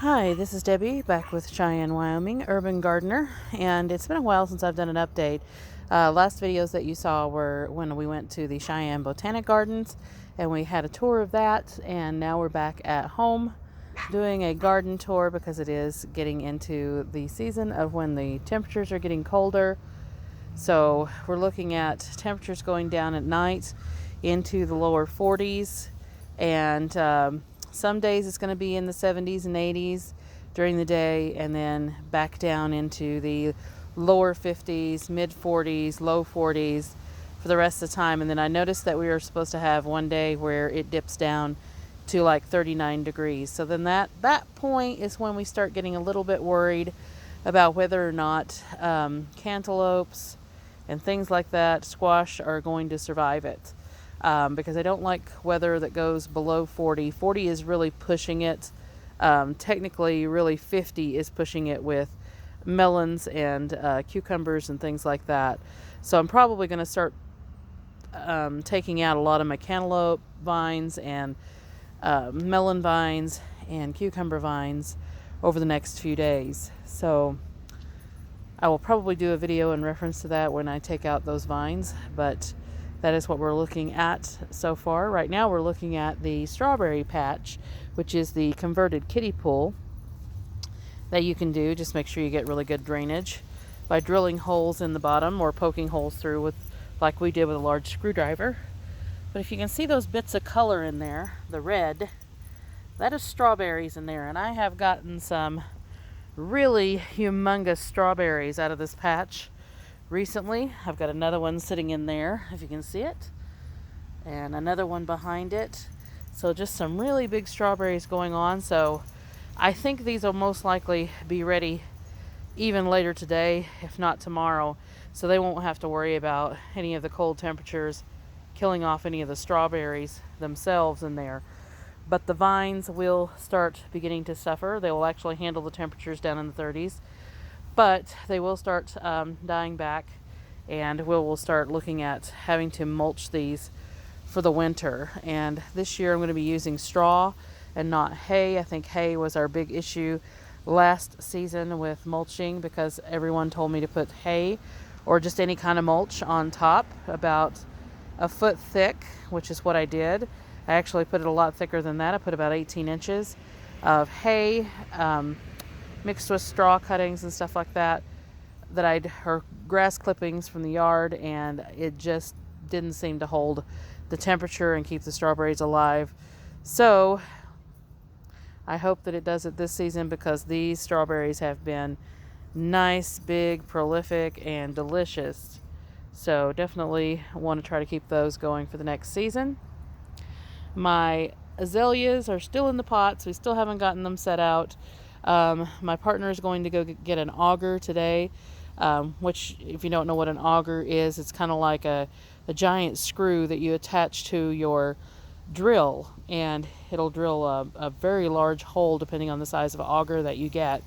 Hi, this is Debbie back with Cheyenne Wyoming, urban gardener, and it's been a while since I've done an update. Last videos that you saw were when we went to the Cheyenne Botanic Gardens and we had a tour of that, and now we're back at home doing a garden tour because it is getting into the season of when the temperatures are getting colder. So we're looking at temperatures going down at night into the lower 40s, and some days it's going to be in the 70s and 80s during the day, and then back down into the lower 50s, mid 40s, low 40s for the rest of the time. And then I noticed that we were supposed to have one day where it dips down to like 39 degrees. So then that point is when we start getting a little bit worried about whether or not cantaloupes and things like that, squash, are going to survive it. Because I don't like weather that goes below 40. 40 is really pushing it. Technically, really 50 is pushing it with melons and cucumbers and things like that. So I'm probably going to start taking out a lot of my cantaloupe vines and melon vines and cucumber vines over the next few days. So I will probably do a video in reference to that when I take out those vines, but that is what we're looking at so far. Right now we're looking at the strawberry patch, which is the converted kiddie pool that you can do. Just make sure you get really good drainage by drilling holes in the bottom or poking holes through with, like we did with a large screwdriver. But if you can see those bits of color in there, the red, that is strawberries in there. And I have gotten some really humongous strawberries out of this patch recently. I've got another one sitting in there, if you can see it, and another one behind it. So just some really big strawberries going on. So I think these will most likely be ready even later today, if not tomorrow, so they won't have to worry about any of the cold temperatures killing off any of the strawberries themselves in there. But the vines will start beginning to suffer. They will actually handle the temperatures down in the 30s. But they will start dying back, and we'll start looking at having to mulch these for the winter. And this year I'm going to be using straw and not hay. I think hay was our big issue last season with mulching, because everyone told me to put hay or just any kind of mulch on top about a foot thick, which is what I did. I actually put it a lot thicker than that. I put about 18 inches of hay mixed with straw cuttings and stuff like that or grass clippings from the yard, and it just didn't seem to hold the temperature and keep the strawberries alive. So I hope that it does it this season, because these strawberries have been nice, big, prolific, and delicious. So definitely want to try to keep those going for the next season. My azaleas are still in the pots. We still haven't gotten them set out. My partner is going to go get an auger today, which, if you don't know what an auger is, it's kind of like a giant screw that you attach to your drill, and it'll drill a very large hole depending on the size of auger that you get.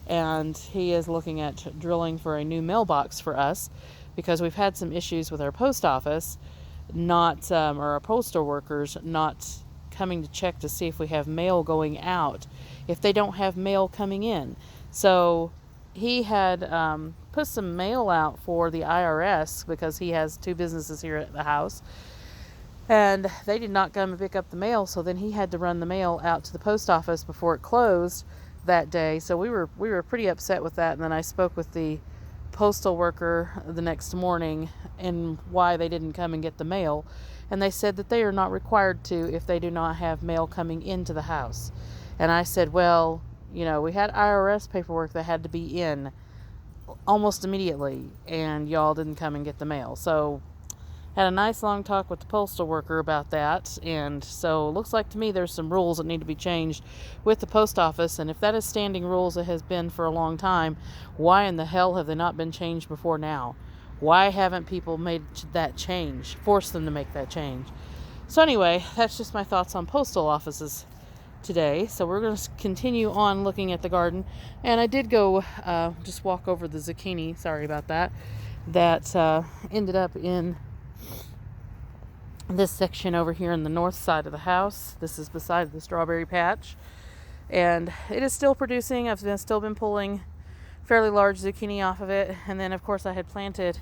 And he is looking at drilling for a new mailbox for us, because we've had some issues with our post office, or our postal workers not coming to check to see if we have mail going out, if they don't have mail coming in. So he had put some mail out for the IRS, because he has two businesses here at the house, and they did not come and pick up the mail. So then he had to run the mail out to the post office before it closed that day. So we were pretty upset with that. And then I spoke with the postal worker the next morning and why they didn't come and get the mail, and they said that they are not required to if they do not have mail coming into the house. And I said, well, we had IRS paperwork that had to be in almost immediately, and y'all didn't come and get the mail. So had a nice long talk with the postal worker about that, and so it looks like to me there's some rules that need to be changed with the post office. And if that is standing rules, it has been for a long time, why in the hell have they not been changed before now? Why haven't people made that change, forced them to make that change? So anyway, that's just my thoughts on postal offices today. So we're going to continue on looking at the garden, and I did go just walk over the zucchini, sorry about that, ended up in this section over here in the north side of the house. This is beside the strawberry patch, And it is still producing. Still been pulling fairly large zucchini off of it. And then of course I had planted,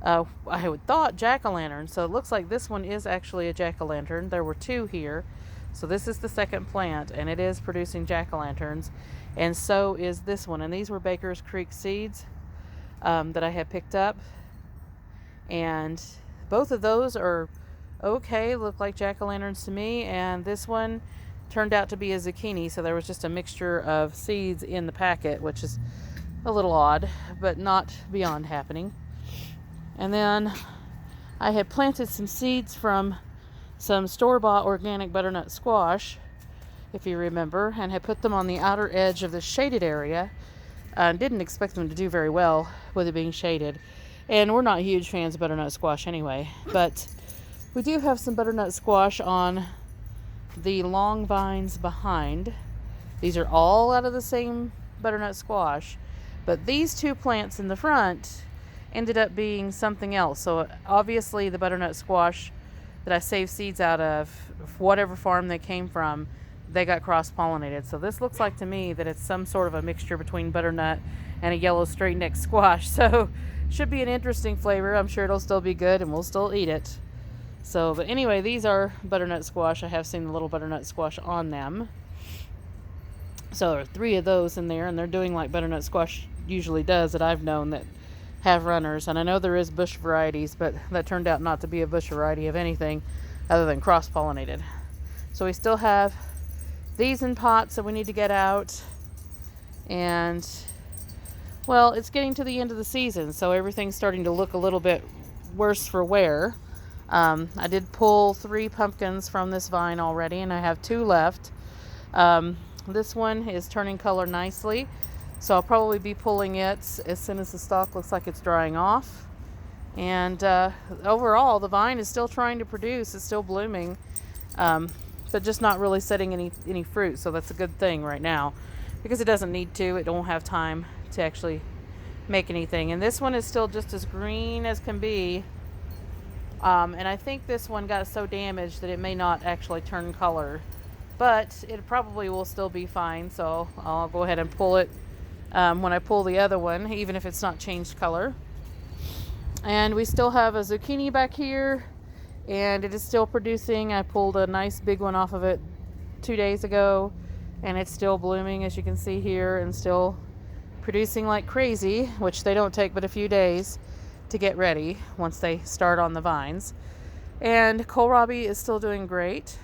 I had thought jack-o'-lantern. So it looks like this one is actually a jack-o'-lantern. There were 2 here. So this is the second plant, and it is producing jack-o'-lanterns. And so is this one. And these were Baker's Creek seeds that I had picked up. And both of those are okay, look like jack-o'-lanterns to me. And this one turned out to be a zucchini, so there was just a mixture of seeds in the packet, which is a little odd, but not beyond happening. And then I had planted some seeds from some store-bought organic butternut squash, if you remember, and had put them on the outer edge of the shaded area. Didn't expect them to do very well with it being shaded. And we're not huge fans of butternut squash anyway, but we do have some butternut squash on the long vines behind. These are all out of the same butternut squash, but these 2 plants in the front ended up being something else. So obviously the butternut squash that I saved seeds out of, whatever farm they came from, they got cross-pollinated. So this looks like to me that it's some sort of a mixture between butternut and a yellow straight-neck squash. So should be an interesting flavor. I'm sure it'll still be good and we'll still eat it. So, but anyway, these are butternut squash. I have seen the little butternut squash on them. So there are 3 of those in there, and they're doing like butternut squash usually does that I've known that have runners. And I know there is bush varieties, but that turned out not to be a bush variety of anything other than cross-pollinated. So we still have these in pots that we need to get out. And, well, it's getting to the end of the season, so everything's starting to look a little bit worse for wear. I did pull 3 pumpkins from this vine already, and I have 2 left. This one is turning color nicely, so I'll probably be pulling it as soon as the stalk looks like it's drying off. And overall, the vine is still trying to produce. It's still blooming, but just not really setting any fruit, so that's a good thing right now, because it doesn't need to. It don't have time to actually make anything. And this one is still just as green as can be. And I think this one got so damaged that it may not actually turn color, but it probably will still be fine. So I'll go ahead and pull it when I pull the other one, even if it's not changed color. And we still have a zucchini back here, and it is still producing. I pulled a nice big one off of it 2 days ago, and it's still blooming, as you can see here, and still producing like crazy, which they don't take but a few days to get ready once they start on the vines. And Kohlrabi is still doing great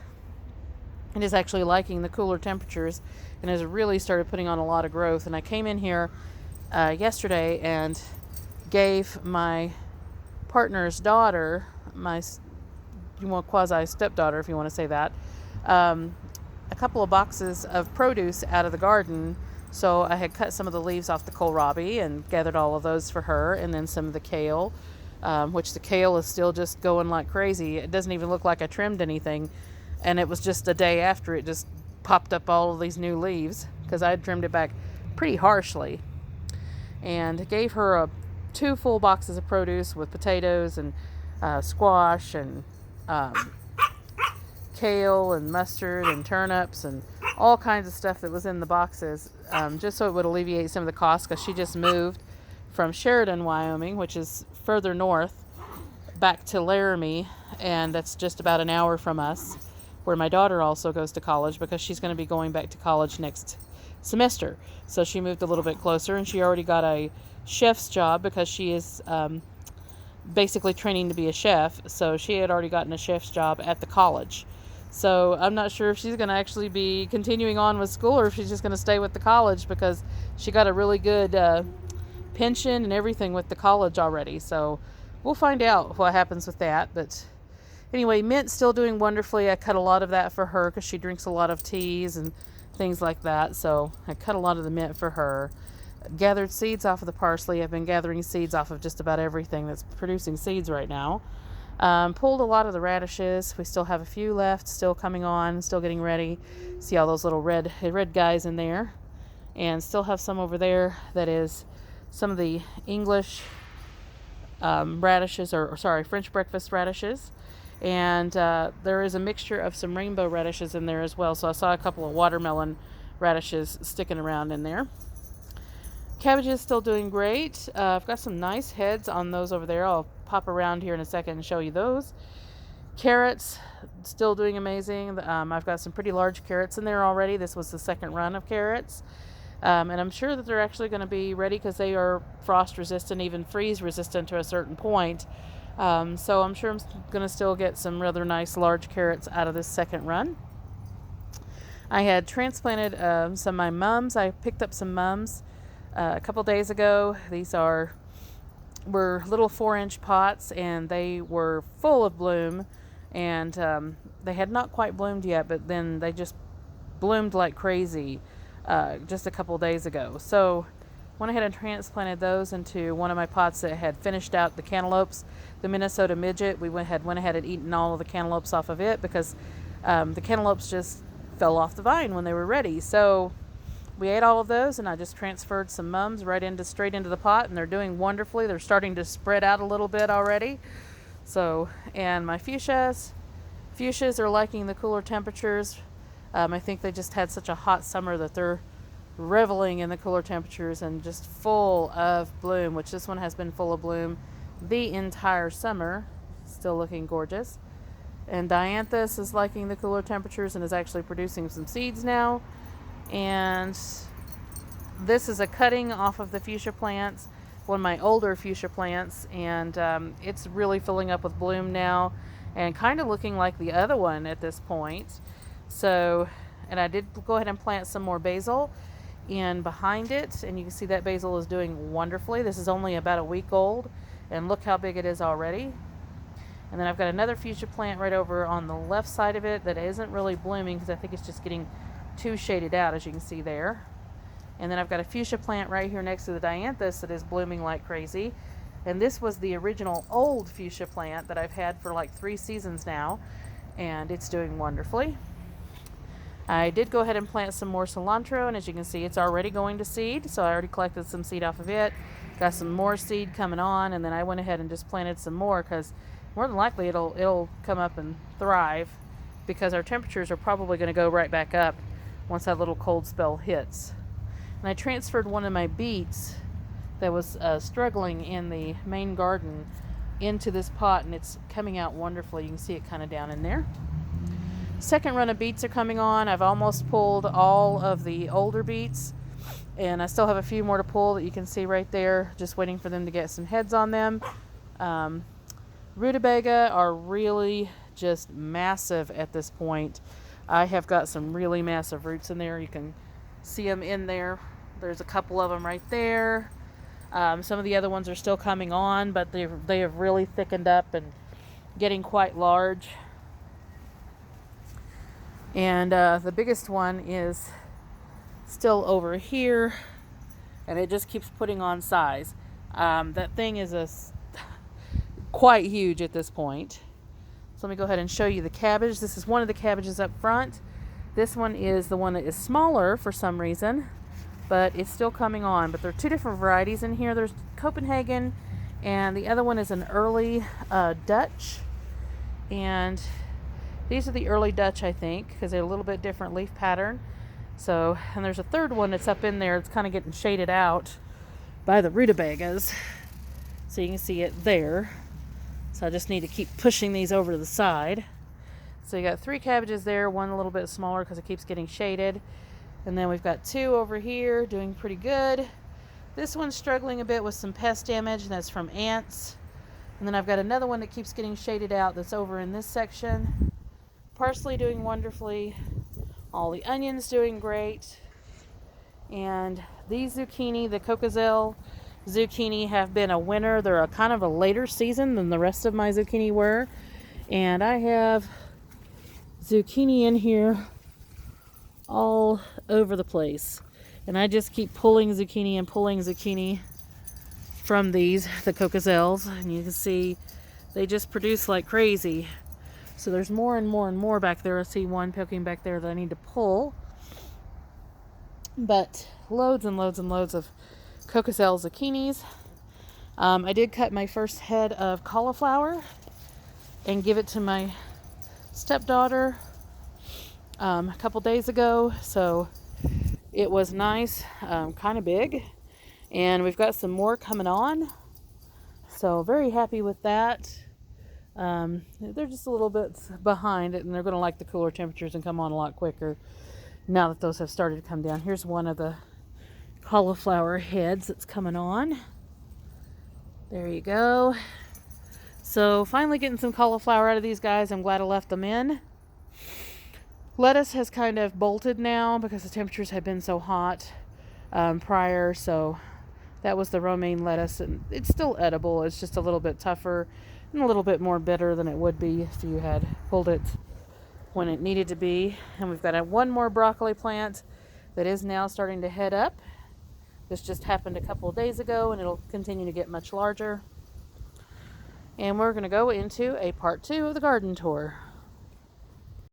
and is actually liking the cooler temperatures and has really started putting on a lot of growth. And I came in here yesterday and gave my partner's daughter, my quasi stepdaughter, if you want to say that, a couple of boxes of produce out of the garden. So I had cut some of the leaves off the kohlrabi and gathered all of those for her, and then some of the kale, which the kale is still just going like crazy. It doesn't even look like I trimmed anything, and it was just a day after it just popped up all of these new leaves because I had trimmed it back pretty harshly. And gave her 2 full boxes of produce with potatoes and squash and kale and mustard and turnips and all kinds of stuff that was in the boxes, just so it would alleviate some of the cost, because she just moved from Sheridan, Wyoming, which is further north, back to Laramie, and that's just about an hour from us, where my daughter also goes to college, because she's going to be going back to college next semester. So she moved a little bit closer, and she already got a chef's job because she is basically training to be a chef. So she had already gotten a chef's job at the college. So I'm not sure if she's going to actually be continuing on with school or if she's just going to stay with the college, because she got a really good pension and everything with the college already. So we'll find out what happens with that. But anyway, mint's still doing wonderfully. I cut a lot of that for her because she drinks a lot of teas and things like that. So I cut a lot of the mint for her. Gathered seeds off of the parsley. I've been gathering seeds off of just about everything that's producing seeds right now. Pulled a lot of the radishes. We still have a few left, still coming on, still getting ready. See all those little red guys in there. And still have some over there that is some of the English radishes, or sorry, French breakfast radishes. And there is a mixture of some rainbow radishes in there as well. So I saw a couple of watermelon radishes sticking around in there. Cabbage is still doing great. I've got some nice heads on those over there. I'll pop around here in a second and show you those. Carrots, still doing amazing. I've got some pretty large carrots in there already. This was the second run of carrots. And I'm sure that they're actually going to be ready because they are frost resistant, even freeze resistant to a certain point. So I'm sure I'm going to still get some rather nice large carrots out of this second run. I had transplanted some of my mums. I picked up some mums a couple days ago. These were little 4-inch pots, and they were full of bloom, and they had not quite bloomed yet, but then they just bloomed like crazy just a couple days ago. So went ahead and transplanted those into one of my pots that had finished out the cantaloupes. The Minnesota midget, we went ahead and eaten all of the cantaloupes off of it because the cantaloupes just fell off the vine when they were ready. So we ate all of those, and I just transferred some mums straight into the pot, and they're doing wonderfully. They're starting to spread out a little bit already. So, and my fuchsias are liking the cooler temperatures. I think they just had such a hot summer that they're reveling in the cooler temperatures and just full of bloom, which this one has been full of bloom the entire summer. Still looking gorgeous. And dianthus is liking the cooler temperatures and is actually producing some seeds now. And this is a cutting off of the fuchsia plants, one of my older fuchsia plants, and it's really filling up with bloom now and kind of looking like the other one at this point. So, and I did go ahead and plant some more basil in behind it, and you can see that basil is doing wonderfully. This is only about a week old, and look how big it is already. And then I've got another fuchsia plant right over on the left side of it that isn't really blooming because I think it's just getting too shaded out, as you can see there. And then I've got a fuchsia plant right here next to the dianthus that is blooming like crazy. And this was the original old fuchsia plant that I've had for like 3 seasons now, and it's doing wonderfully. I did go ahead and plant some more cilantro, and as you can see, it's already going to seed. So I already collected some seed off of it. Got some more seed coming on, and then I went ahead and just planted some more because more than likely it'll come up and thrive because our temperatures are probably going to go right back up once that little cold spell hits. And I transferred one of my beets that was struggling in the main garden into this pot, and it's coming out wonderfully. You can see it kind of down in there. Second run of beets are coming on. I've almost pulled all of the older beets, and I still have a few more to pull that you can see right there, just waiting for them to get some heads on them. Rutabaga are really just massive at this point. I have got some really massive roots in there. You can see them in there. There's a couple of them right there. Some of the other ones are still coming on, but they have really thickened up and getting quite large. And the biggest one is still over here, and it just keeps putting on size. That thing is quite huge at this point. So let me go ahead and show you the cabbage. This is one of the cabbages up front. This one is the one that is smaller for some reason, but it's still coming on. But there are 2 different varieties in here. There's Copenhagen, and the other one is an early Dutch. And these are the early Dutch, I think, because they're a little bit different leaf pattern. So, and there's a third one that's up in there. It's kind of getting shaded out by the rutabagas. So you can see it there. So I just need to keep pushing these over to the side. So you got 3 cabbages there, one a little bit smaller because it keeps getting shaded. And then we've got 2 over here doing pretty good. This one's struggling a bit with some pest damage, and that's from ants. And then I've got another one that keeps getting shaded out that's over in this section. Parsley doing wonderfully. All the onions doing great. And these zucchini, the Cockazelle zucchini, have been a winner. They're a kind of a later season than the rest of my zucchini were. And I have zucchini in here all over the place. And I just keep pulling zucchini from these, the Cockazelles. And you can see they just produce like crazy. So there's more and more and more back there. I see one poking back there that I need to pull. But loads and loads and loads of Cockazelle zucchinis. I did cut my first head of cauliflower and give it to my stepdaughter a couple days ago. So It was nice, kind of big, and we've got some more coming on. So very happy with that. They're just a little bit behind it, and they're going to like the cooler temperatures and come on a lot quicker now that those have started to come down. Here's one of the cauliflower heads that's coming on. There you go. So finally getting some cauliflower out of these guys. I'm glad I left them in. Lettuce has kind of bolted now because the temperatures had been so hot prior. So that was the romaine lettuce, and it's still edible. It's just a little bit tougher and a little bit more bitter than it would be if you had pulled it when it needed to be. And we've got one more broccoli plant that is now starting to head up. This just happened a couple of days ago, and it'll continue to get much larger. And we're going to go into a part 2 of the garden tour.